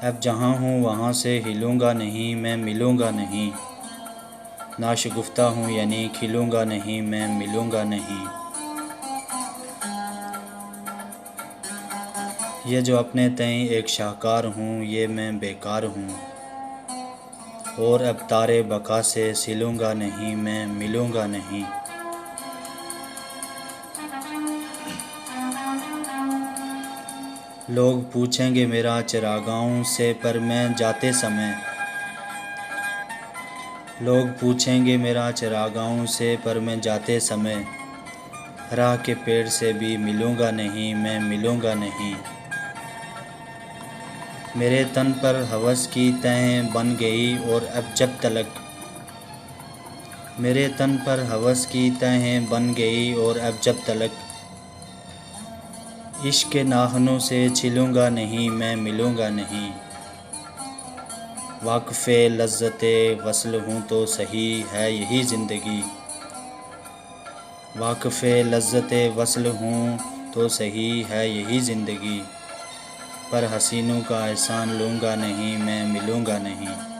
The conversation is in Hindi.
अब जहाँ हूँ वहाँ से हिलूँगा नहीं, मैं मिलूँगा नहीं। नाशगुफ्ता हूँ यानी खिलूँगा नहीं, मैं मिलूँगा नहीं। ये जो अपने तय एक शाहकार हूँ, ये मैं बेकार हूँ। और अब तारे बका से सिलूँगा नहीं, मैं मिलूँगा नहीं। लोग पूछेंगे मेरा चरागाहों से, पर मैं जाते समय। लोग पूछेंगे मेरा चरागाहों से, पर मैं जाते समय राह के पेड़ से भी मिलूँगा नहीं, मैं मिलूँगा नहीं। मेरे तन पर हवस की तह बन गई और अब जब तलक। मेरे तन पर हवस की तह बन गई और अब जब तलक इश्क के नाखनों से छिलूँगा नहीं, मैं मिलूँगा नहीं। वाक़फ़े लज़्ज़ते वस्ल हूँ तो सही है यही ज़िंदगी। वाक़फ़े लज़्ज़ते वस्ल हूँ तो सही है यही ज़िंदगी। पर हसीनों का एहसान लूँगा नहीं, मैं मिलूँगा नहीं।